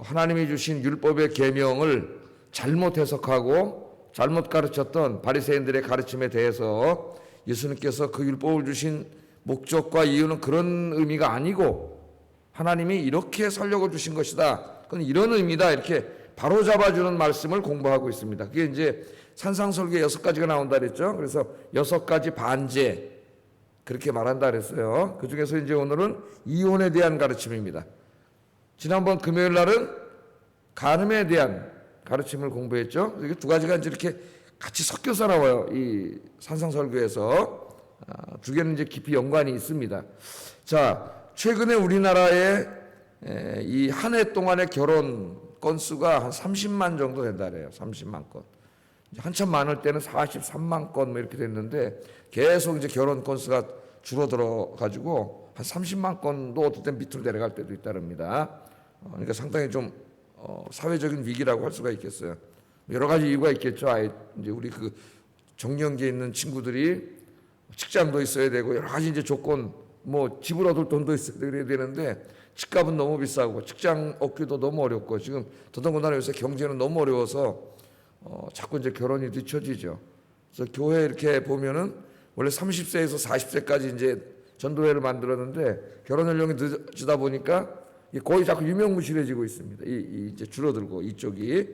하나님이 주신 율법의 계명을 잘못 해석하고 잘못 가르쳤던 바리새인들의 가르침에 대해서 예수님께서 그 율법을 주신 목적과 이유는 그런 의미가 아니고 하나님이 이렇게 살려고 주신 것이다. 그건 이런 의미다. 이렇게 바로 잡아주는 말씀을 공부하고 있습니다. 그게 이제 산상설교에 6가지가 나온다 그랬죠. 그래서 6가지 반제 그렇게 말한다 그랬어요. 그 중에서 이제 오늘은 이혼에 대한 가르침입니다. 지난번 금요일 날은 간음에 대한 가르침을 공부했죠. 이게 2가지가 이제 이렇게 같이 섞여서 나와요. 이 산상설교에서 2개는 이제 깊이 연관이 있습니다. 자, 최근에 우리나라에 이 한 해 동안의 결혼 건수가 한 30만 정도 된다 그래요. 30만 건. 한참 많을 때는 43만 건 뭐 이렇게 됐는데 계속 이제 결혼 건수가 줄어들어 가지고 한 30만 건도 어떨 땐 밑으로 내려갈 때도 있다랍니다. 그러니까 상당히 좀 사회적인 위기라고 할 수가 있겠어요. 여러 가지 이유가 있겠죠. 이제 우리 그 정년기에 있는 친구들이 직장도 있어야 되고 여러 가지 이제 조건 뭐 집을 얻을 돈도 있어야 그래야 되는데 집값은 너무 비싸고 직장 얻기도 너무 어렵고 지금 더더군다나 요새 경제는 너무 어려워서 자꾸 이제 결혼이 늦춰지죠. 그래서 교회 이렇게 보면은 원래 30세에서 40세까지 이제 전도회를 만들었는데 결혼 연령이 늦어지다 보니까 거의 자꾸 유명무실해지고 있습니다. 이제 줄어들고 이쪽이.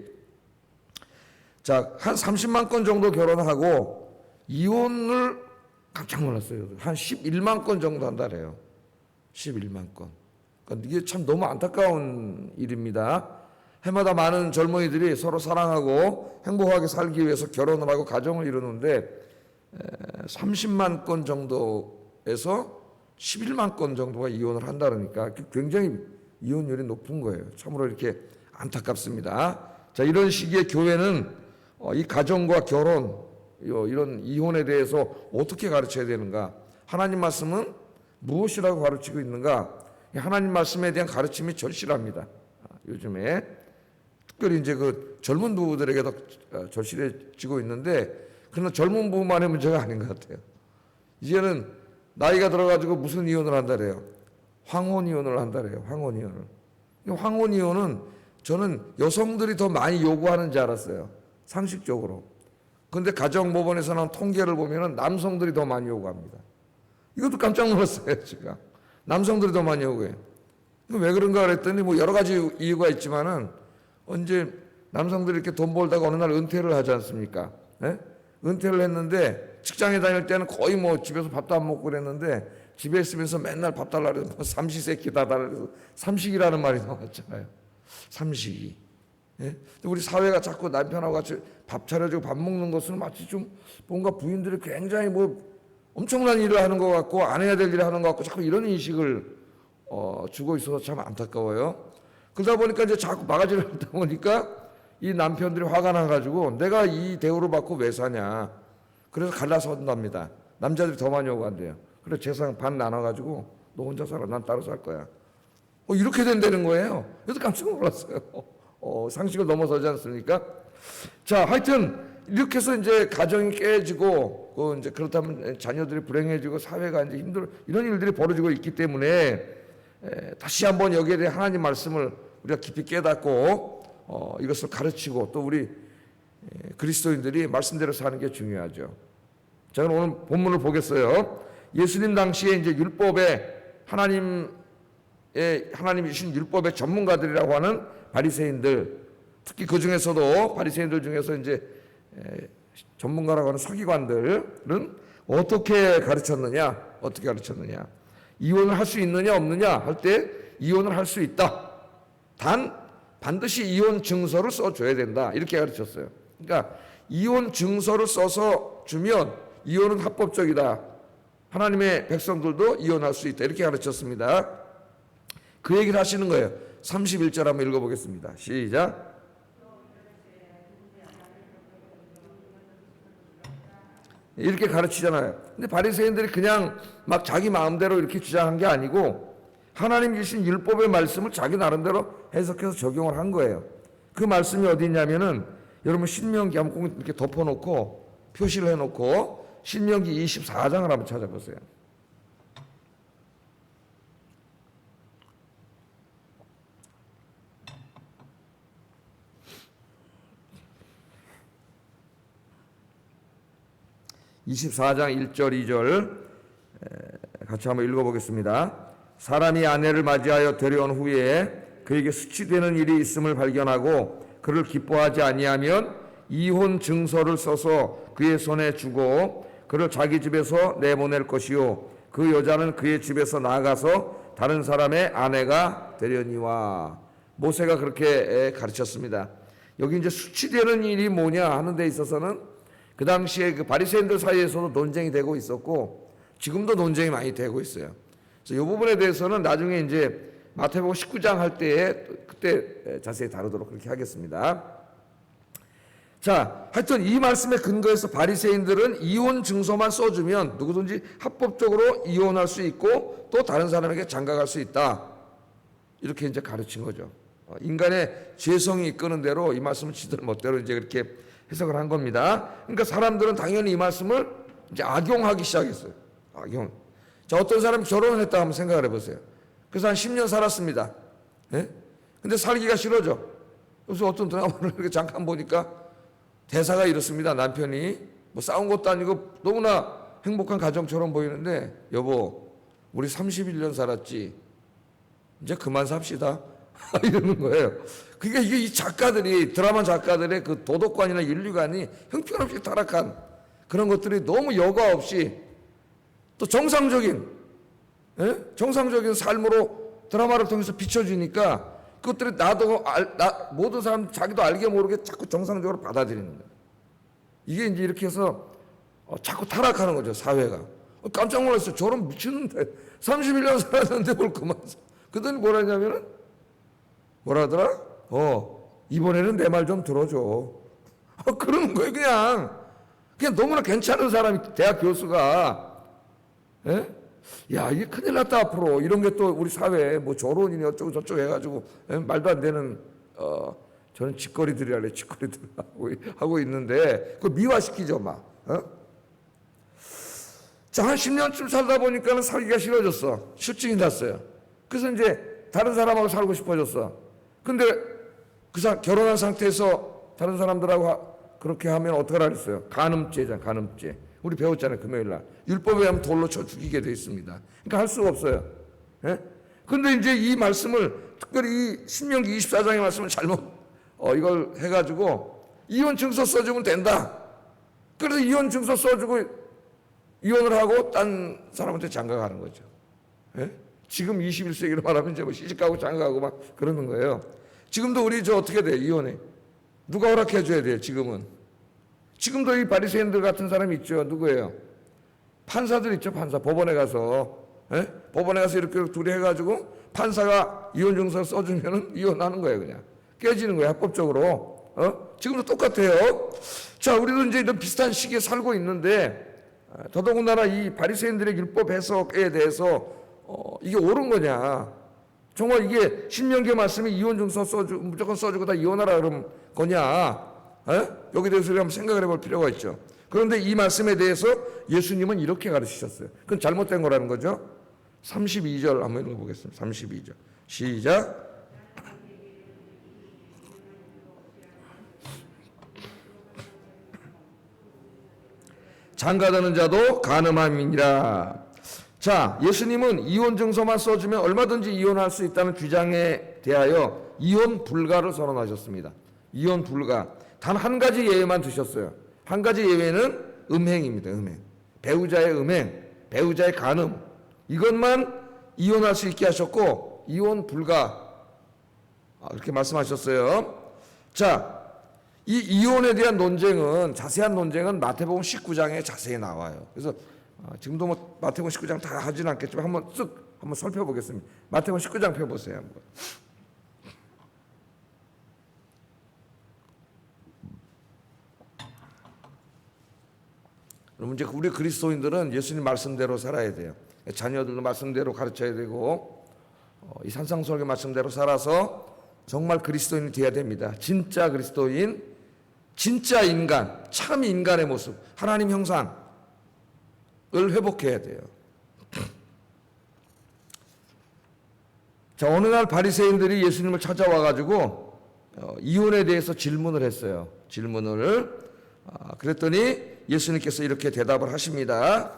자, 한 30만 건 정도 결혼하고 이혼을 깜짝 놀랐어요. 한 11만 건 정도 한다래요. 11만 건. 그러니까 이게 참 너무 안타까운 일입니다. 해마다 많은 젊은이들이 서로 사랑하고 행복하게 살기 위해서 결혼을 하고 가정을 이루는데 30만 건 정도에서 11만 건 정도가 이혼을 한다니까 굉장히 이혼율이 높은 거예요. 참으로 이렇게 안타깝습니다. 자, 이런 시기에 교회는 이 가정과 결혼 이런 이혼에 대해서 어떻게 가르쳐야 되는가? 하나님 말씀은 무엇이라고 가르치고 있는가? 하나님 말씀에 대한 가르침이 절실합니다. 요즘에 특별히 이제 그 젊은 부부들에게도 절실해지고 있는데 그러나 젊은 부부만의 문제가 아닌 것 같아요. 이제는 나이가 들어가지고 무슨 이혼을 한다래요? 황혼 이혼을 한다래요. 황혼 이혼을. 황혼 이혼은 저는 여성들이 더 많이 요구하는 줄 알았어요. 상식적으로. 그런데 가정법원에서 나온 통계를 보면은 남성들이 더 많이 요구합니다. 이것도 깜짝 놀랐어요, 제가. 남성들이 더 많이 요구해요. 왜 그런가 그랬더니 뭐 여러 가지 이유가 있지만은 언제 남성들이 이렇게 돈 벌다가 어느 날 은퇴를 하지 않습니까? 네? 은퇴를 했는데 직장에 다닐 때는 거의 뭐 집에서 밥도 안 먹고 그랬는데 집에 있으면서 맨날 밥 달라 그래서 뭐 삼시세끼 다 달라 그래서 삼식이라는 말이 나왔잖아요. 삼식이. 예? 우리 사회가 자꾸 남편하고 같이 밥 차려주고 밥 먹는 것은 마치 좀 뭔가 부인들이 굉장히 뭐 엄청난 일을 하는 것 같고 안 해야 될 일을 하는 것 같고 자꾸 이런 인식을 주고 있어서 참 안타까워요. 그러다 보니까 이제 자꾸 바가지를 하다 보니까 이 남편들이 화가 나가지고 내가 이 대우를 받고 왜 사냐. 그래서 갈라선답니다. 남자들이 더 많이 요구한대요. 그래 재산 반 나눠가지고 너 혼자 살아, 난 따로 살 거야. 이렇게 된다는 거예요. 그래서 깜짝 놀랐어요. 상식을 넘어서지 않습니까? 자, 하여튼 이렇게 해서 이제 가정이 깨지고 이제 그렇다면 자녀들이 불행해지고 사회가 이제 힘들어 이런 일들이 벌어지고 있기 때문에 다시 한번 여기에 대해 하나님 말씀을 우리가 깊이 깨닫고 이것을 가르치고 또 우리 그리스도인들이 말씀대로 사는 게 중요하죠. 자, 그럼 오늘 본문을 보겠어요. 예수님 당시에 이제 율법에 하나님이 주신 율법의 전문가들이라고 하는 바리새인들, 특히 그 중에서도 바리새인들 중에서 이제 전문가라고 하는 서기관들은 어떻게 가르쳤느냐? 이혼을 할 수 있느냐 없느냐 할 때 이혼을 할 수 있다. 단 반드시 이혼 증서를 써줘야 된다. 이렇게 가르쳤어요. 그러니까 이혼 증서를 써서 주면 이혼은 합법적이다. 하나님의 백성들도 이혼할 수 있다. 이렇게 가르쳤습니다. 그 얘기를 하시는 거예요. 31절 한번 읽어보겠습니다. 시작. 이렇게 가르치잖아요. 근데 바리새인들이 그냥 막 자기 마음대로 이렇게 주장한 게 아니고 하나님 주신 율법의 말씀을 자기 나름대로 해석해서 적용을 한 거예요. 그 말씀이 어디 있냐면은 여러분 신명기 한번 꼭 이렇게 덮어놓고 표시를 해놓고 신명기 24장을 한번 찾아보세요. 24장 1절 2절 같이 한번 읽어보겠습니다. 사람이 아내를 맞이하여 데려온 후에 그에게 수치되는 일이 있음을 발견하고 그를 기뻐하지 아니하면 이혼 증서를 써서 그의 손에 주고 그를 자기 집에서 내보낼 것이요 그 여자는 그의 집에서 나가서 다른 사람의 아내가 되려니와. 모세가 그렇게 가르쳤습니다. 여기 이제 수치되는 일이 뭐냐 하는 데 있어서는 그 당시에 그 바리새인들 사이에서도 논쟁이 되고 있었고 지금도 논쟁이 많이 되고 있어요. 그래서 이 부분에 대해서는 나중에 이제 마태복음 19장 할 때에 그때 자세히 다루도록 그렇게 하겠습니다. 자, 하여튼 이 말씀에 근거해서 바리새인들은 이혼 증서만 써주면 누구든지 합법적으로 이혼할 수 있고 또 다른 사람에게 장가갈 수 있다. 이렇게 이제 가르친 거죠. 인간의 죄성이 이끄는 대로 이 말씀을 지들 멋대로 이제 그렇게 해석을 한 겁니다. 그러니까 사람들은 당연히 이 말씀을 이제 악용하기 시작했어요. 악용. 자, 어떤 사람이 결혼을 했다 한번 생각을 해보세요. 그래서 한 10년 살았습니다. 예? 근데 살기가 싫어져. 그래서 어떤 드라마를 이렇게 잠깐 보니까 대사가 이렇습니다. 남편이 뭐 싸운 것도 아니고 너무나 행복한 가정처럼 보이는데 여보 우리 31년 살았지 이제 그만 삽시다 이러는 거예요. 그러니까 이게 이 작가들이 드라마 작가들의 그 도덕관이나 윤리관이 형편없이 타락한 그런 것들이 너무 여과 없이 또 정상적인 삶으로 드라마를 통해서 비춰주니까 그것들이 모든 사람 자기도 알게 모르게 자꾸 정상적으로 받아들이는 거예요. 이게 이제 이렇게 해서 자꾸 타락하는 거죠, 사회가. 깜짝 놀랐어요. 저런 미쳤는데 31년 살았는데 뭘 그만. 그들이 뭐라 하냐면은 뭐라더라? 이번에는 내 말 좀 들어줘. 그러는 거예요, 그냥 너무나 괜찮은 사람이 대학 교수가 야 이게 큰일 났다 앞으로 이런 게 또 우리 사회에 뭐 결혼이니 어쩌고 저쩌고 해가지고 말도 안 되는 저는 짓거리들이랄래 짓거리들 하고 있는데 그걸 미화시키죠 막. 자, 한 10년쯤 살다 보니까는 살기가 싫어졌어. 실증이 났어요. 그래서 이제 다른 사람하고 살고 싶어졌어. 근데 결혼한 상태에서 다른 사람들하고 그렇게 하면 어떡하라 그랬어요? 간음죄잖아, 간음죄. 우리 배웠잖아요, 금요일 날. 율법에 의하면 돌로 쳐 죽이게 돼 있습니다. 그러니까 할 수가 없어요. 예? 근데 이제 이 말씀을, 특별히 이 신명기 24장의 말씀을 잘못, 이걸 해가지고, 이혼 증서 써주면 된다. 그래서 이혼 증서 써주고, 이혼을 하고, 딴 사람한테 장가가는 거죠. 예? 지금 21세기로 말하면 이제 뭐 시집가고 장가가고 막 그러는 거예요. 지금도 우리 어떻게 돼, 이혼해? 누가 허락해줘야 돼요, 지금은? 지금도 이 바리새인들 같은 사람이 있죠. 누구예요? 판사들 있죠. 판사. 법원에 가서 법원에 가서 이렇게 둘이 해가지고 판사가 이혼 증서 써주면은 이혼하는 거예요. 그냥 깨지는 거예요. 합법적으로. 지금도 똑같아요. 자, 우리도 이제 이런 비슷한 시기에 살고 있는데 더더군다나 이 바리새인들의 율법 해석에 대해서 이게 옳은 거냐? 정말 이게 신명기 말씀이 이혼 증서 무조건 써주고 다 이혼하라 그런 거냐? 여기 대해서 한번 생각을 해볼 필요가 있죠. 그런데 이 말씀에 대해서 예수님은 이렇게 가르치셨어요. 그건 잘못된 거라는 거죠. 32절 한번 읽어보겠습니다. 32절 시작. 장가드는 자도 간음함이니라. 자, 예수님은 이혼 증서만 써주면 얼마든지 이혼할 수 있다는 주장에 대하여 이혼 불가를 선언하셨습니다. 이혼 불가. 단 한 가지 예외만 두셨어요. 한 가지 예외는 음행입니다. 음행. 배우자의 음행, 배우자의 간음. 이것만 이혼할 수 있게 하셨고 이혼 불가. 이렇게 말씀하셨어요. 자, 이 이혼에 대한 논쟁은 자세한 논쟁은 마태복음 19장에 자세히 나와요. 그래서 지금도 뭐 마태복음 19장 다 하지는 않겠지만 한번 살펴보겠습니다. 마태복음 19장 펴보세요. 한번. 여러분 이제 우리 그리스도인들은 예수님 말씀대로 살아야 돼요. 자녀들도 말씀대로 가르쳐야 되고 이 산상수훈의 말씀대로 살아서 정말 그리스도인이 되어야 됩니다. 진짜 그리스도인, 진짜 인간, 참 인간의 모습, 하나님 형상을 회복해야 돼요. 자, 어느 날 바리새인들이 예수님을 찾아와 가지고 이혼에 대해서 질문을 했어요. 질문을 그랬더니 예수님께서 이렇게 대답을 하십니다.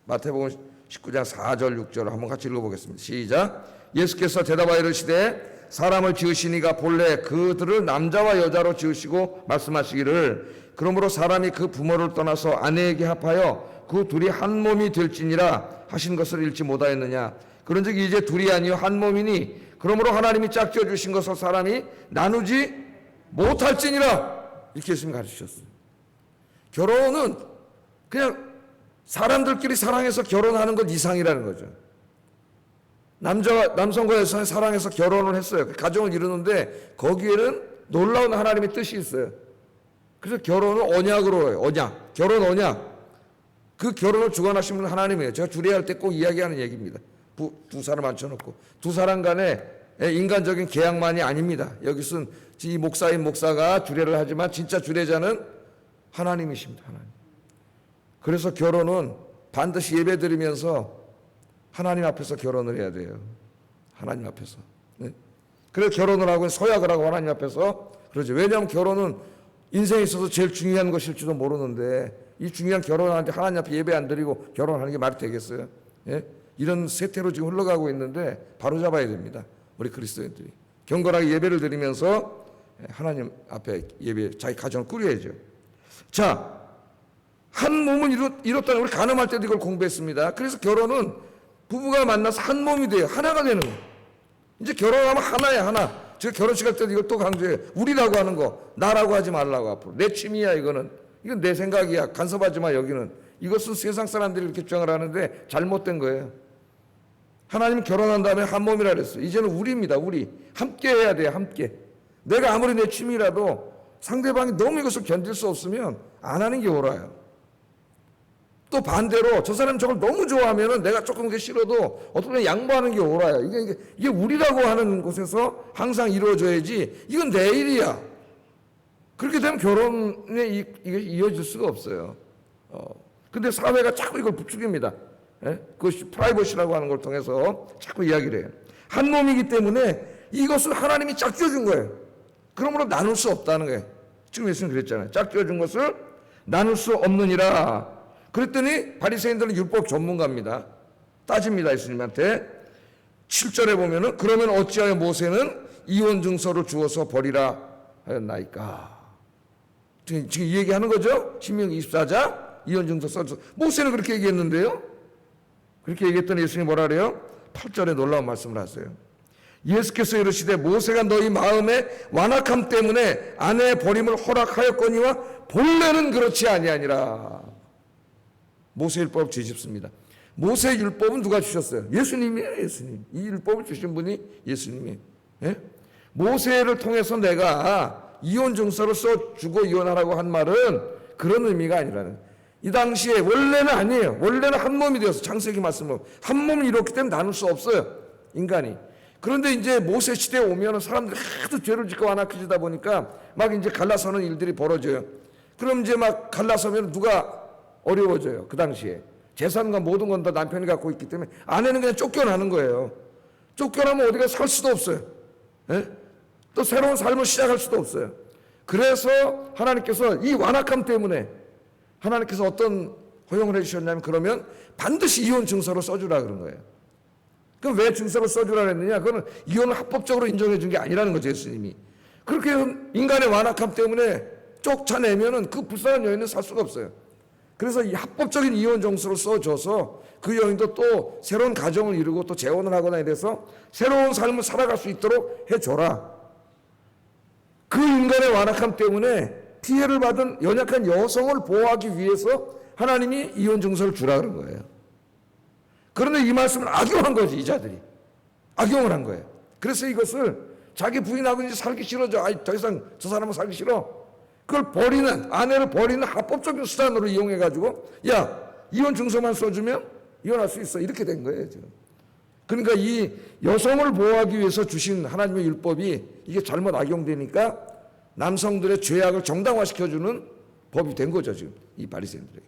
마태복음 19장 4절 6절을 한번 같이 읽어보겠습니다. 시작. 예수께서 대답하여 이르시되 사람을 지으시니가 본래 그들을 남자와 여자로 지으시고 말씀하시기를 그러므로 사람이 그 부모를 떠나서 아내에게 합하여 그 둘이 한 몸이 될지니라 하신 것을 읽지 못하였느냐. 그런즉 이제 둘이 아니요 한 몸이니 그러므로 하나님이 짝지어 주신 것을 사람이 나누지 못할지니라. 이렇게 예수님이 가르치셨어요. 결혼은 그냥 사람들끼리 사랑해서 결혼하는 것 이상이라는 거죠. 남성과 여성이 사랑해서 결혼을 했어요. 가정을 이루는데 거기에는 놀라운 하나님의 뜻이 있어요. 그래서 결혼을 언약으로 해요. 언약. 결혼 언약. 그 결혼을 주관하신 분은 하나님이에요. 제가 주례할 때 꼭 이야기하는 얘기입니다. 두 사람 앉혀놓고 두 사람 간의 인간적인 계약만이 아닙니다. 여기서는 이 목사인 목사가 주례를 하지만 진짜 주례자는 하나님이십니다. 하나님. 그래서 결혼은 반드시 예배드리면서 하나님 앞에서 결혼을 해야 돼요. 하나님 앞에서. 네? 그래서 결혼을 하고 서약을 하고 하나님 앞에서 그러죠. 왜냐하면 결혼은 인생에 있어서 제일 중요한 것일지도 모르는데 이 중요한 결혼하는데 하나님 앞에 예배 안 드리고 결혼하는 게 말이 되겠어요? 예? 이런 세태로 지금 흘러가고 있는데 바로 잡아야 됩니다. 우리 그리스도인들이 경건하게 예배를 드리면서 하나님 앞에 예배 자기 가정을 꾸려야죠. 자, 한 몸은 이렇다는 우리 간음할 때도 이걸 공부했습니다. 그래서 결혼은 부부가 만나서 한 몸이 돼요. 하나가 되는 거예요. 이제 결혼하면 하나야 하나. 제가 결혼식 할 때도 이걸 또 강조해요. 우리라고 하는 거 나라고 하지 말라고. 앞으로 내 취미야 이거는. 이건 내 생각이야. 간섭하지 마 여기는. 이것은 세상 사람들이 이렇게 주장을 하는데 잘못된 거예요. 하나님은 결혼한 다음에 한 몸이라 그랬어요. 이제는 우리입니다. 우리. 함께 해야 돼요. 함께. 내가 아무리 내 취미라도 상대방이 너무 이것을 견딜 수 없으면 안 하는 게 옳아요. 또 반대로 저 사람이 저걸 너무 좋아하면은 내가 조금 그게 싫어도 어떻게 양보하는 게 옳아요. 이게 우리라고 하는 곳에서 항상 이루어져야지 이건 내 일이야. 그렇게 되면 결혼에 이게 이어질 수가 없어요. 근데 사회가 자꾸 이걸 부추깁니다. 예? 그것이 프라이버시라고 하는 걸 통해서 자꾸 이야기를 해요. 한 몸이기 때문에 이것을 하나님이 짝지어준 거예요. 그러므로 나눌 수 없다는 거예요. 지금 예수님 그랬잖아요. 짝지어준 것을 나눌 수 없느니라. 그랬더니 바리새인들은 율법 전문가입니다. 따집니다. 예수님한테. 7절에 보면은 그러면 어찌하여 모세는 이혼 증서를 주어서 버리라 하였나이까. 지금 이 얘기하는 거죠. 신명기 24장 이혼 증서 써서 모세는 그렇게 얘기했는데요. 그렇게 얘기했더니 예수님이 뭐라 그래요? 8절에 놀라운 말씀을 하세요. 예수께서 이르시되 모세가 너희 마음의 완악함 때문에 아내의 버림을 허락하였거니와 본래는 그렇지 아니하니라. 모세율법 뒤집습니다. 모세율법은 누가 주셨어요? 예수님이에요. 예수님. 이 율법을 주신 분이 예수님이에요. 예? 모세를 통해서 내가 이혼 증서를 써주고 이혼하라고 한 말은 그런 의미가 아니라는. 이 당시에 원래는 아니에요. 원래는 한 몸이 되어서 창세기 말씀으로 한 몸을 이뤘기 때문에 나눌 수 없어요. 인간이. 그런데 이제 모세 시대에 오면 사람들이 하도 죄를 짓고 완악해지다 보니까 막 이제 갈라서는 일들이 벌어져요. 그럼 이제 막 갈라서면 누가 어려워져요. 그 당시에. 재산과 모든 건 다 남편이 갖고 있기 때문에 아내는 그냥 쫓겨나는 거예요. 쫓겨나면 어디가 살 수도 없어요. 예? 또 새로운 삶을 시작할 수도 없어요. 그래서 하나님께서 이 완악함 때문에 하나님께서 어떤 허용을 해주셨냐면 그러면 반드시 이혼 증서를 써주라 그런 거예요. 그럼 왜 증서를 써주라 그랬느냐? 그거는 이혼을 합법적으로 인정해 준 게 아니라는 거죠. 예수님이. 그렇게 인간의 완악함 때문에 쫓아내면은 그 불쌍한 여인은 살 수가 없어요. 그래서 이 합법적인 이혼 정서를 써줘서 그 여인도 또 새로운 가정을 이루고 또 재혼을 하거나 이래서 새로운 삶을 살아갈 수 있도록 해줘라. 그 인간의 완악함 때문에 피해를 받은 연약한 여성을 보호하기 위해서 하나님이 이혼 증서를 주라 그런 거예요. 그런데 이 말씀을 악용한 거지, 이 자들이. 악용을 한 거예요. 그래서 이것을 자기 부인하고 이제 살기 싫어져. 더 이상 저 사람은 살기 싫어. 그걸 버리는, 아내를 버리는 합법적인 수단으로 이용해가지고, 야, 이혼 증서만 써주면 이혼할 수 있어. 이렇게 된 거예요, 지금. 그러니까 이 여성을 보호하기 위해서 주신 하나님의 율법이 이게 잘못 악용되니까 남성들의 죄악을 정당화시켜주는 법이 된 거죠, 지금. 이 바리새인들에게.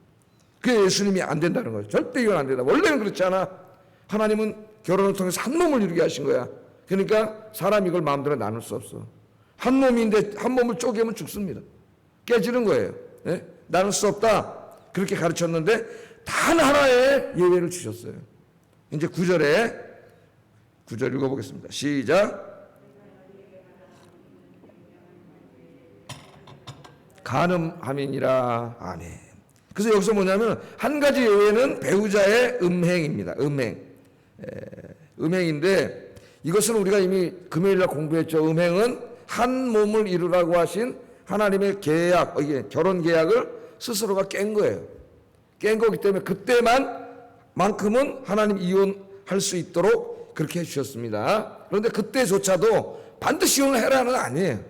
그게 예수님이 안 된다는 거예요. 절대 이혼 안 된다. 원래는 그렇지 않아. 하나님은 결혼을 통해서 한 몸을 이루게 하신 거야. 그러니까 사람이 이걸 마음대로 나눌 수 없어. 한 몸인데 한 몸을 쪼개면 죽습니다. 깨지는 거예요. 예? 나눌 수 없다. 그렇게 가르쳤는데 단 하나의 예외를 주셨어요. 이제 9절 읽어보겠습니다. 시작. 간음함이니라. 아멘. 그래서 여기서 뭐냐면 한 가지 예외는 배우자의 음행입니다. 음행인데 이것은 우리가 이미 금요일날 공부했죠. 음행은 한 몸을 이루라고 하신 하나님의 계약, 이게 결혼 계약을 스스로가 깬 거예요. 깬 거기 때문에 그때만큼은 하나님 이혼할 수 있도록 그렇게 해주셨습니다. 그런데 그때조차도 반드시 이혼을 해라는 건 아니에요.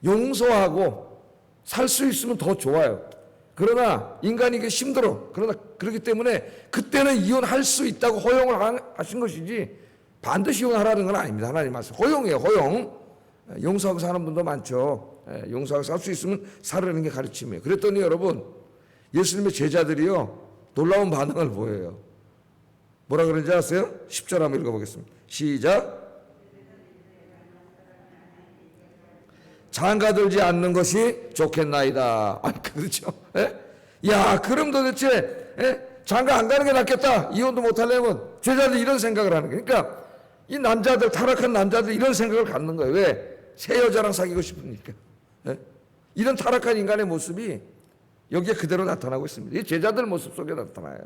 용서하고 살 수 있으면 더 좋아요. 그러나 인간이 이게 힘들어. 그러나 그렇기 때문에 그때는 이혼할 수 있다고 허용을 하신 것이지 반드시 이혼하라는 건 아닙니다. 하나님 말씀. 허용이에요. 허용. 용서하고 사는 분도 많죠. 용서하고 살 수 있으면 살으라는 게 가르침이에요. 그랬더니 여러분 예수님의 제자들이요 놀라운 반응을 보여요. 뭐라 그런지 아세요? 10절 한번 읽어보겠습니다. 시작. 장가들지 않는 것이 좋겠나이다. 아니 그렇죠. 야 그럼 도대체 장가 안 가는 게 낫겠다. 이혼도 못하려면 제자들 이런 생각을 하는 거예요. 그러니까 이 남자들 타락한 남자들 이런 생각을 갖는 거예요. 왜? 새 여자랑 사귀고 싶으니까. 이런 타락한 인간의 모습이 여기에 그대로 나타나고 있습니다. 이 제자들 모습 속에 나타나요.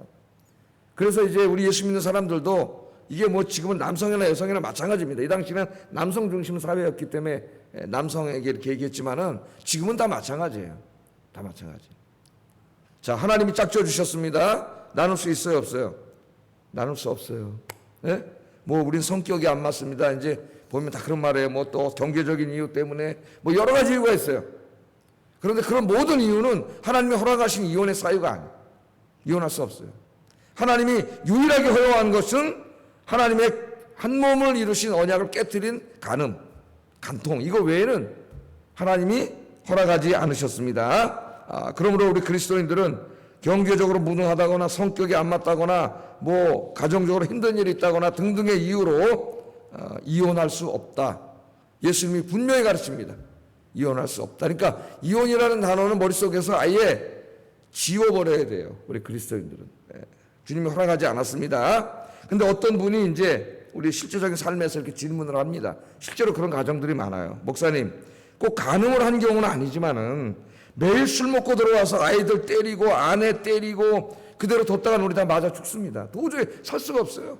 그래서 이제 우리 예수 믿는 사람들도 이게 뭐 지금은 남성이나 여성이나 마찬가지입니다. 이 당시는 남성 중심 사회였기 때문에 남성에게 이렇게 얘기했지만은 지금은 다 마찬가지예요. 다 마찬가지. 자, 하나님이 짝지어 주셨습니다. 나눌 수 있어요, 없어요? 나눌 수 없어요. 예? 뭐 우린 성격이 안 맞습니다. 이제 보면 다 그런 말이에요. 뭐 또 경제적인 이유 때문에 뭐 여러 가지 이유가 있어요. 그런데 그런 모든 이유는 하나님이 허락하신 이혼의 사유가 아니에요. 이혼할 수 없어요. 하나님이 유일하게 허용한 것은 하나님의 한 몸을 이루신 언약을 깨뜨린 간음, 간통, 이거 외에는 하나님이 허락하지 않으셨습니다. 그러므로 우리 그리스도인들은 경제적으로 무능하다거나 성격이 안 맞다거나 뭐 가정적으로 힘든 일이 있다거나 등등의 이유로 이혼할 수 없다. 예수님이 분명히 가르칩니다. 이혼할 수 없다. 그러니까 이혼이라는 단어는 머릿속에서 아예 지워버려야 돼요. 우리 그리스도인들은. 주님이 허락하지 않았습니다. 근데 어떤 분이 이제 우리 실제적인 삶에서 이렇게 질문을 합니다. 실제로 그런 가정들이 많아요. 목사님, 꼭 간음을 한 경우는 아니지만은 매일 술 먹고 들어와서 아이들 때리고 아내 때리고 그대로 뒀다가 우리 다 맞아 죽습니다. 도저히 살 수가 없어요.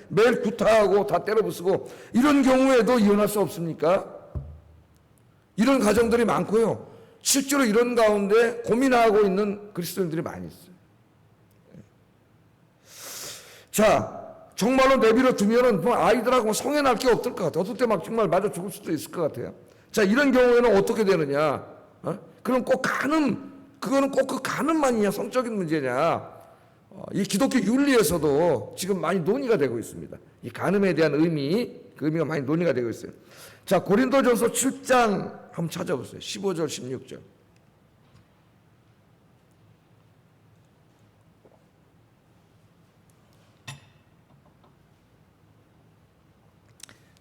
매일 구타하고 다 때려 부수고 이런 경우에도 이혼할 수 없습니까? 이런 가정들이 많고요. 실제로 이런 가운데 고민하고 있는 그리스도인들이 많이 있어요. 자, 정말로 내버려 두면은 뭐 아이들하고 성행할 게 없을 것 같아요. 어떨 때 막 정말 맞아 죽을 수도 있을 것 같아요. 자, 이런 경우에는 어떻게 되느냐? 그럼 꼭 그거는 꼭 그 간음만이냐? 성적인 문제냐? 이 기독교 윤리에서도 지금 많이 논의가 되고 있습니다. 이 간음에 대한 그 의미가 많이 논의가 되고 있어요. 자, 고린도전서 7장 한번 찾아보세요. 15절, 16절.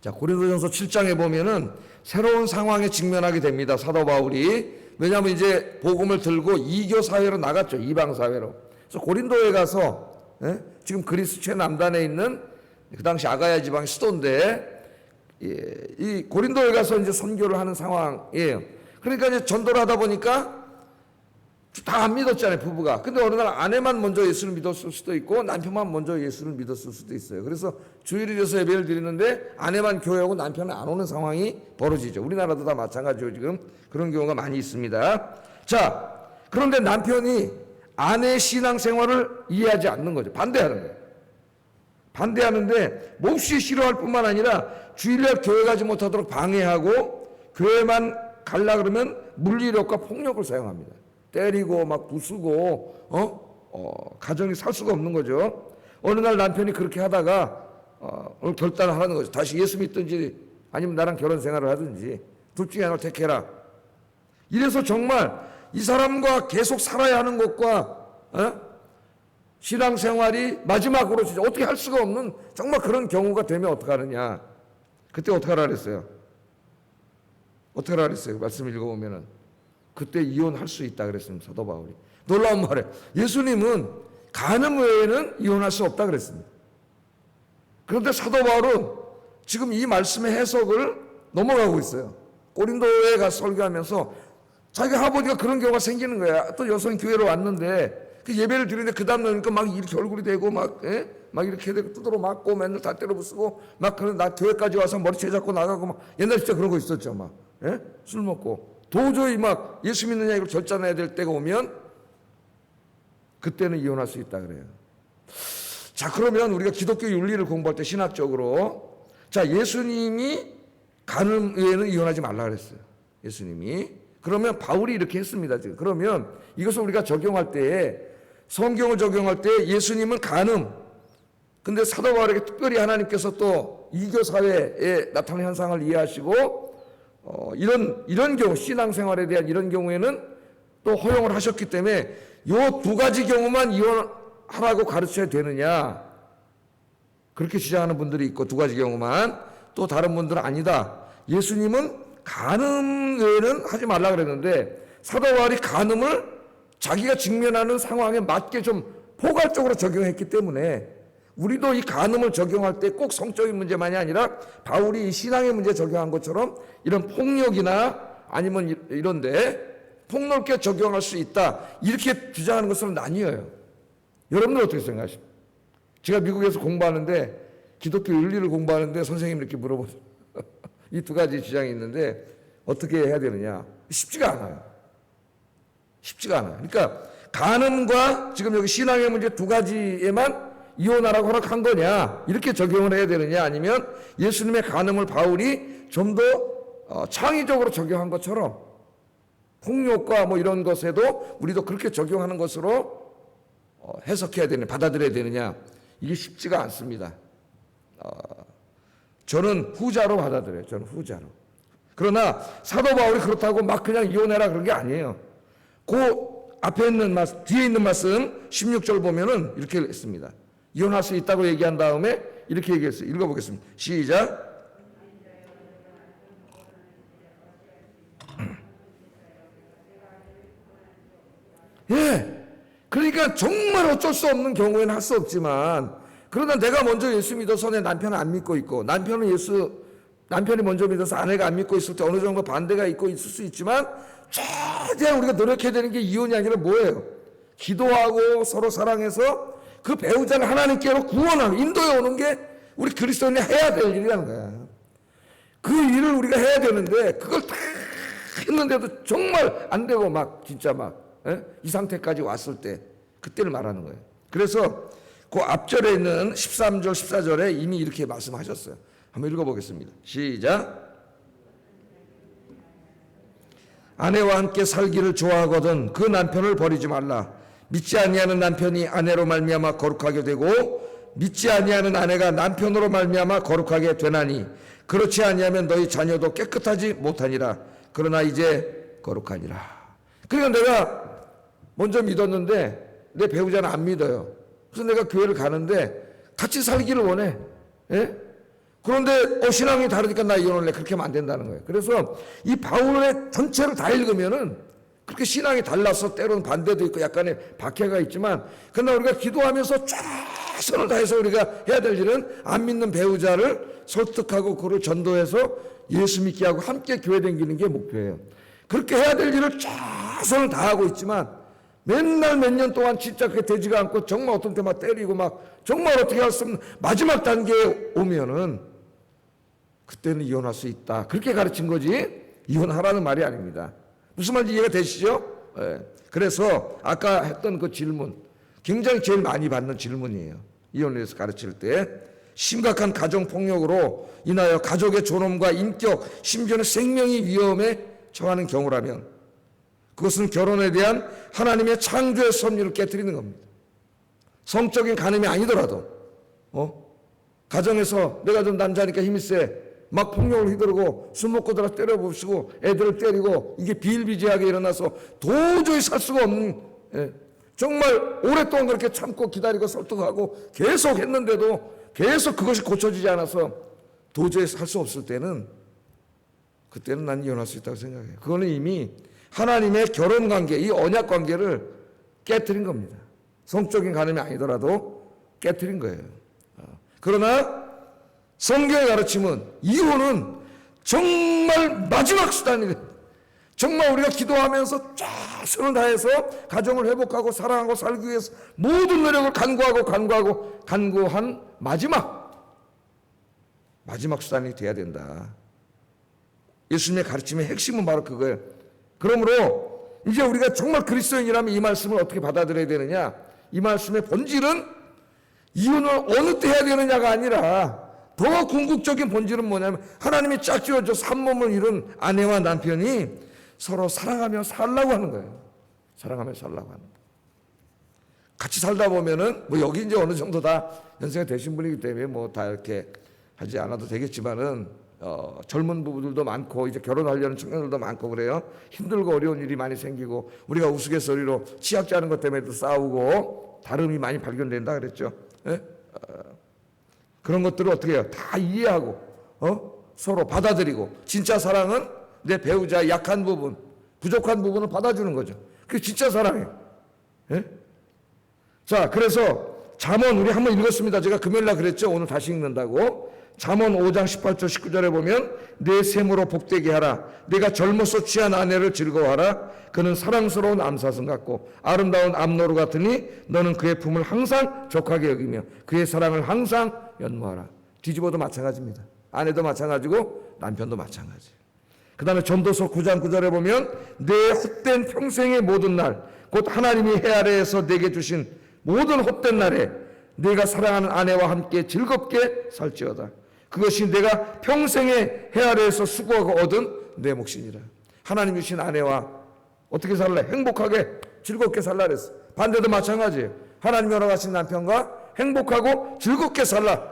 자, 고린도전서 7장에 보면은 새로운 상황에 직면하게 됩니다. 사도 바울이. 왜냐하면 이제 복음을 들고 이교 사회로 나갔죠. 이방 사회로. 그래서 고린도에 가서 지금 그리스 최남단에 있는 그 당시 아가야 지방의 수도인데 이 고린도에 가서 이제 선교를 하는 상황이에요. 그러니까 이제 전도를 하다 보니까 다 안 믿었잖아요, 부부가. 근데 어느 날 아내만 먼저 예수를 믿었을 수도 있고 남편만 먼저 예수를 믿었을 수도 있어요. 그래서 주일에서 예배를 드리는데 아내만 교회하고 남편은 안 오는 상황이 벌어지죠. 우리나라도 다 마찬가지로 지금 그런 경우가 많이 있습니다. 자, 그런데 남편이 아내의 신앙생활을 이해하지 않는 거죠. 반대하는 거예요. 반대하는데 몹시 싫어할 뿐만 아니라 주일날 교회 가지 못하도록 방해하고 교회만 갈라 그러면 물리력과 폭력을 사용합니다. 때리고 막 부수고 가정이 살 수가 없는 거죠. 어느 날 남편이 그렇게 하다가 오늘 결단을 하는 거죠. 다시 예수 믿든지 아니면 나랑 결혼 생활을 하든지 둘 중에 하나를 택해라. 이래서 정말 이 사람과 계속 살아야 하는 것과 신앙생활이 마지막으로 진짜 어떻게 할 수가 없는 정말 그런 경우가 되면 어떡하느냐. 그때 어떡하라 그랬어요? 어떡하라 그랬어요? 말씀 읽어보면은 그때 이혼할 수 있다 그랬습니다. 사도 바울이. 놀라운 말이에요. 예수님은 간음 외에는 이혼할 수 없다 그랬습니다. 그런데 사도 바울은 지금 이 말씀의 해석을 넘어가고 있어요. 고린도에 가서 설교하면서 자기 아버지가 그런 경우가 생기는 거야. 또 여성 교회로 왔는데 그 예배를 드리는데 그 다음 날이니까 막 이렇게 얼굴이 되고 막 이렇게 되고 두드러 맞고 맨날 다 때려 부수고 막 그런 나 교회까지 와서 머리채 잡고 나가고 막 옛날 진짜 그런 거 있었죠. 막 술 먹고 도저히 막 예수 믿느냐 이걸 결단해야 될 때가 오면 그때는 이혼할 수 있다 그래요. 자, 그러면 우리가 기독교 윤리를 공부할 때 신학적으로 자, 예수님이 간음 외에는 이혼하지 말라 그랬어요. 예수님이. 그러면 바울이 이렇게 했습니다. 지금. 그러면 이것을 우리가 적용할 때 성경을 적용할 때 예수님은 간음, 근데 사도 바울에게 특별히 하나님께서 또 이교 사회에 나타나는 현상을 이해하시고 이런 경우 신앙생활에 대한 이런 경우에는 또 허용을 하셨기 때문에 요 두 가지 경우만 이혼하라고 가르쳐야 되느냐 그렇게 주장하는 분들이 있고 두 가지 경우만 또 다른 분들은 아니다. 예수님은 간음 외에는 하지 말라 그랬는데 사도 바울이 간음을 자기가 직면하는 상황에 맞게 좀 포괄적으로 적용했기 때문에 우리도 이 간음을 적용할 때 꼭 성적인 문제만이 아니라 바울이 이 신앙의 문제 적용한 것처럼 이런 폭력이나 아니면 이런데 폭넓게 적용할 수 있다 이렇게 주장하는 것으로 나뉘어요. 여러분들 어떻게 생각하십니까? 제가 미국에서 공부하는데 기독교 윤리를 공부하는데 선생님이 이렇게 물어보죠. 이 두 가지 주장이 있는데 어떻게 해야 되느냐? 쉽지가 않아요. 쉽지가 않아요. 그러니까 간음과 지금 여기 신앙의 문제 두 가지에만 이혼하라고 허락한 거냐 이렇게 적용을 해야 되느냐 아니면 예수님의 간음을 바울이 좀 더 창의적으로 적용한 것처럼 폭력과 뭐 이런 것에도 우리도 그렇게 적용하는 것으로 해석해야 되느냐 받아들여야 되느냐 이게 쉽지가 않습니다. 저는 후자로 받아들여요. 저는 후자로. 그러나 사도 바울이 그렇다고 막 그냥 이혼해라 그런 게 아니에요. 그 앞에 있는 말씀, 뒤에 있는 말씀 16절 보면은 이렇게 했습니다. 이혼할 수 있다고 얘기한 다음에 이렇게 얘기했어요. 읽어보겠습니다. 시작. 예. 그러니까 정말 어쩔 수 없는 경우에는 할 수 없지만 그러나 내가 먼저 예수 믿어서 내 남편은 안 믿고 있고 남편이 먼저 믿어서 아내가 안 믿고 있을 때 어느 정도 반대가 있고 있을 수 있지만 최대한 우리가 노력해야 되는 게 이혼이 아니라 뭐예요? 기도하고 서로 사랑해서 그 배우자를 하나님께로 구원하는 인도해 오는 게 우리 그리스도인이 해야 될 일이라는 거야. 그 일을 우리가 해야 되는데 그걸 다 했는데도 정말 안 되고 막 진짜 막 이 상태까지 왔을 때 그때를 말하는 거예요. 그래서 그 앞절에 있는 13절 14절에 이미 이렇게 말씀하셨어요. 한번 읽어보겠습니다. 시작. 아내와 함께 살기를 좋아하거든 그 남편을 버리지 말라. 믿지 아니하는 남편이 아내로 말미암아 거룩하게 되고 믿지 아니하는 아내가 남편으로 말미암아 거룩하게 되나니 그렇지 아니하면 너희 자녀도 깨끗하지 못하니라. 그러나 이제 거룩하니라. 그러니까 내가 먼저 믿었는데 내 배우자는 안 믿어요. 그래서 내가 교회를 가는데 같이 살기를 원해. 예? 그런데 신앙이 다르니까 나 이혼할래. 그렇게 하면 안 된다는 거예요. 그래서 이 바울의 전체를 다 읽으면은 그렇게 신앙이 달라서 때로는 반대도 있고 약간의 박해가 있지만 그러나 우리가 기도하면서 최선을 다해서 우리가 해야 될 일은 안 믿는 배우자를 설득하고 그를 전도해서 예수 믿게 하고 함께 교회 다니는 게 목표예요. 그렇게 해야 될 일을 최선을 다하고 있지만 맨날 몇 년 동안 진짜 그게 되지가 않고 정말 어떤 때 막 때리고 막 정말 어떻게 할 수 없는 마지막 단계에 오면은 그때는 이혼할 수 있다. 그렇게 가르친 거지 이혼하라는 말이 아닙니다. 무슨 말인지 이해가 되시죠? 네. 그래서 아까 했던 그 질문 굉장히 제일 많이 받는 질문이에요. 이혼에 대해서 가르칠 때 심각한 가정폭력으로 인하여 가족의 존엄과 인격 심지어는 생명이 위험에 처하는 경우라면 그것은 결혼에 대한 하나님의 창조의 섭리를 깨트리는 겁니다. 성적인 간음이 아니더라도 가정에서 내가 좀 남자니까 힘이 세 막 폭력을 휘두르고 술 먹고 들어 때려부수고 애들을 때리고 이게 비일비재하게 일어나서 도저히 살 수가 없는 정말 오랫동안 그렇게 참고 기다리고 설득하고 계속 했는데도 계속 그것이 고쳐지지 않아서 도저히 살 수 없을 때는 그때는 난 이혼할 수 있다고 생각해요. 그거는 이미 하나님의 결혼 관계, 이 언약 관계를 깨뜨린 겁니다. 성적인 간음이 아니더라도 깨뜨린 거예요. 그러나 성경의 가르침은 이혼은 정말 마지막 수단이 됩니다. 정말 우리가 기도하면서 최선을 다해서 가정을 회복하고 사랑하고 살기 위해서 모든 노력을 간구한 마지막 수단이 돼야 된다. 예수님의 가르침의 핵심은 바로 그거예요. 그러므로 이제 우리가 정말 그리스도인이라면 이 말씀을 어떻게 받아들여야 되느냐? 이 말씀의 본질은 이혼을 어느 때 해야 되느냐가 아니라 더 궁극적인 본질은 뭐냐면 하나님이 짝지어줘서 한 몸을 이룬 아내와 남편이 서로 사랑하며 살라고 하는 거예요. 사랑하며 살라고 하는 거예요. 같이 살다 보면은 뭐 여기 이제 어느 정도 다 연세가 되신 분이기 때문에 뭐 다 이렇게 하지 않아도 되겠지만은 젊은 부부들도 많고 이제 결혼하려는 청년들도 많고 그래요. 힘들고 어려운 일이 많이 생기고 우리가 우스갯소리로 치약자 하는 것 때문에도 싸우고 다름이 많이 발견된다 그랬죠. 예? 그런 것들을 어떻게 해요? 다 이해하고 서로 받아들이고 진짜 사랑은 내 배우자의 약한 부분, 부족한 부분을 받아주는 거죠. 그게 진짜 사랑이에요. 예? 자, 그래서 잠언 우리 한번 읽었습니다. 제가 금요일날 그랬죠. 오늘 다시 읽는다고. 잠언 5장 18절 19절에 보면 내 셈으로 복되게 하라. 내가 젊어서 취한 아내를 즐거워하라. 그는 사랑스러운 암사슴 같고 아름다운 암노루 같으니 너는 그의 품을 항상 족하게 여기며 그의 사랑을 항상 연모하라. 뒤집어도 마찬가지입니다. 아내도 마찬가지고 남편도 마찬가지. 그 다음에 전도서 9장 9절에 보면 내 헛된 평생의 모든 날 곧 하나님이 해 아래에서 내게 주신 모든 헛된 날에 내가 사랑하는 아내와 함께 즐겁게 살지어다. 그것이 내가 평생의 해 아래에서 수고하고 얻은 내 몫이니라. 하나님 주신 아내와 어떻게 살래? 행복하게 즐겁게 살라 그랬어. 반대도 마찬가지예요. 하나님 허락하신 남편과 행복하고 즐겁게 살라.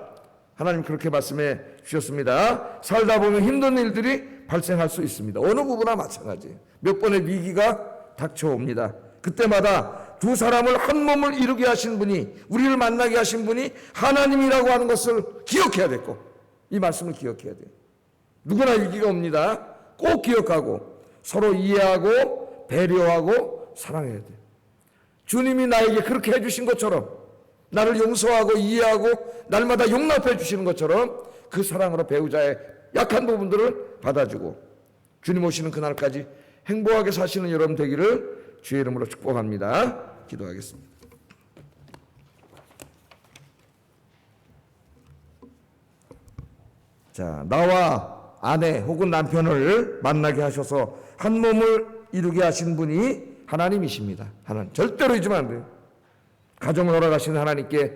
하나님 그렇게 말씀해 주셨습니다. 살다 보면 힘든 일들이 발생할 수 있습니다. 어느 부부나 마찬가지예요. 몇 번의 위기가 닥쳐옵니다. 그때마다 두 사람을 한 몸을 이루게 하신 분이, 우리를 만나게 하신 분이 하나님이라고 하는 것을 기억해야 됐고, 이 말씀을 기억해야 돼요. 누구나 위기가 옵니다. 꼭 기억하고 서로 이해하고 배려하고 사랑해야 돼요. 주님이 나에게 그렇게 해주신 것처럼, 나를 용서하고 이해하고 날마다 용납해 주시는 것처럼 그 사랑으로 배우자의 약한 부분들을 받아주고 주님 오시는 그날까지 행복하게 사시는 여러분 되기를 주의 이름으로 축복합니다. 기도하겠습니다. 자, 나와 아내 혹은 남편을 만나게 하셔서 한 몸을 이루게 하신 분이 하나님이십니다. 하나님 절대로 잊으면 안 돼요. 가정을 허락하시는 하나님께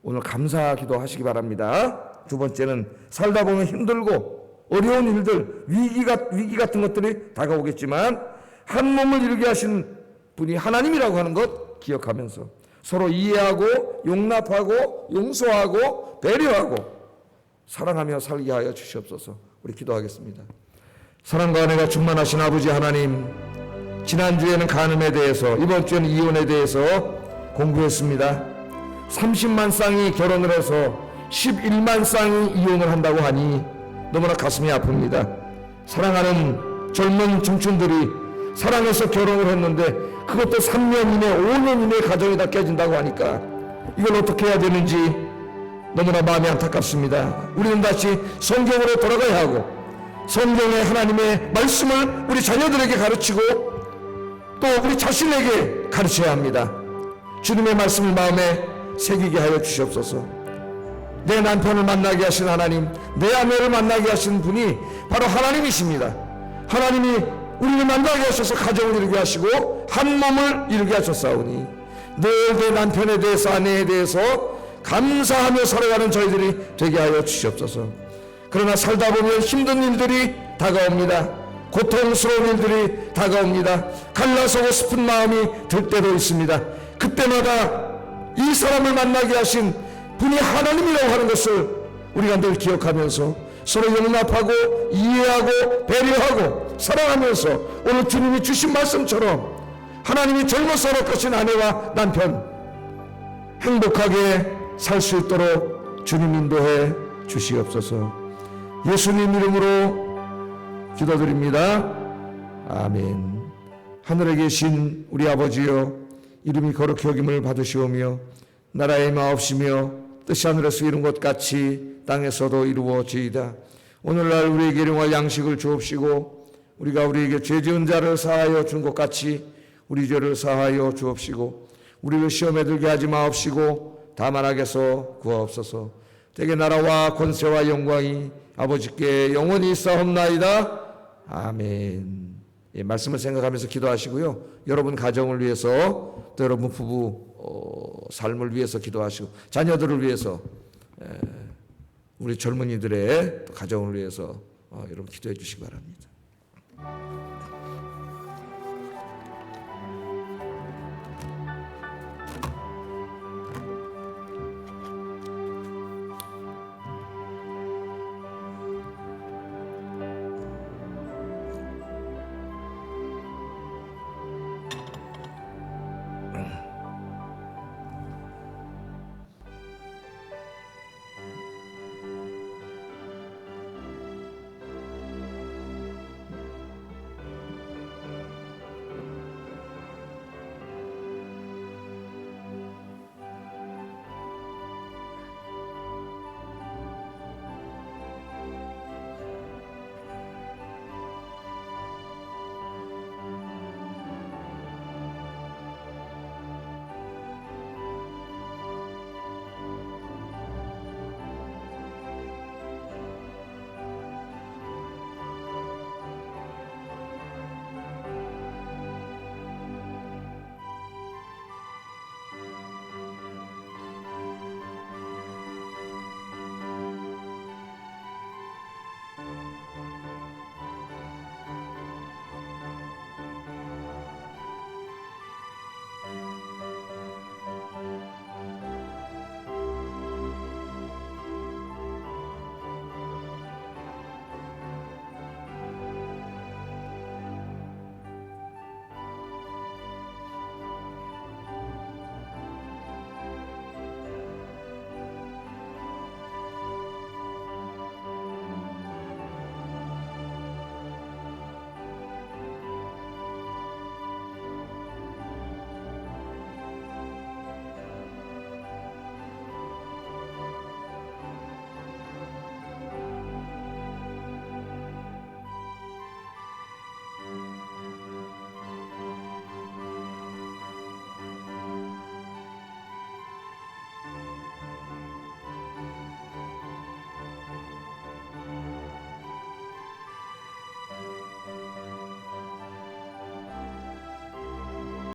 오늘 감사기도 하시기 바랍니다. 두 번째는 살다 보면 힘들고 어려운 일들, 위기 같은 것들이 다가오겠지만 한 몸을 이루게 하신 분이 하나님이라고 하는 것 기억하면서 서로 이해하고 용납하고 용서하고 배려하고 사랑하며 살게 하여 주시옵소서. 우리 기도하겠습니다. 사랑과 은혜가 충만하신 아버지 하나님, 지난주에는 간음에 대해서, 이번 주에는 이혼에 대해서 공부했습니다. 30만 쌍이 결혼을 해서 11만 쌍이 이혼을 한다고 하니 너무나 가슴이 아픕니다. 사랑하는 젊은 청춘들이 사랑해서 결혼을 했는데 그것도 3년 이내 5년 이내 가정이 다 깨진다고 하니까 이걸 어떻게 해야 되는지 너무나 마음이 안타깝습니다. 우리는 다시 성경으로 돌아가야 하고 성경의 하나님의 말씀을 우리 자녀들에게 가르치고 또 우리 자신에게 가르쳐야 합니다. 주님의 말씀을 마음에 새기게 하여 주시옵소서. 내 남편을 만나게 하신 하나님, 내 아내를 만나게 하신 분이 바로 하나님이십니다. 하나님이 우리를 만나게 하셔서 가정을 이루게 하시고 한 몸을 이루게 하셨사오니 늘 내 남편에 대해서 아내에 대해서 감사하며 살아가는 저희들이 되게 하여 주시옵소서. 그러나 살다 보면 힘든 일들이 다가옵니다. 고통스러운 일들이 다가옵니다. 갈라서고 싶은 마음이 들 때도 있습니다. 그때마다 이 사람을 만나게 하신 분이 하나님이라고 하는 것을 우리가 늘 기억하면서 서로 용납하고 이해하고 배려하고 사랑하면서 오늘 주님이 주신 말씀처럼 하나님이 젊어서 허락하신 아내와 남편 행복하게 살 수 있도록 주님 인도해 주시옵소서. 예수님 이름으로 기도드립니다. 아멘. 하늘에 계신 우리 아버지여, 이름이 거룩히 여김을 받으시오며 나라의 마옵시며 뜻이 하늘에서 이룬 것 같이 땅에서도 이루어지이다. 오늘날 우리에게 일용할 양식을 주옵시고 우리가 우리에게 죄 지은 자를 사하여 준 것 같이 우리 죄를 사하여 주옵시고 우리를 시험에 들게 하지 마옵시고 다만 악에서 구하옵소서. 대개 나라와 권세와 영광이 아버지께 영원히 있사옵나이다. 아멘. 예, 말씀을 생각하면서 기도하시고요. 여러분 가정을 위해서 또 여러분 부부 삶을 위해서 기도하시고 자녀들을 위해서 우리 젊은이들의 가정을 위해서 여러분 기도해 주시기 바랍니다.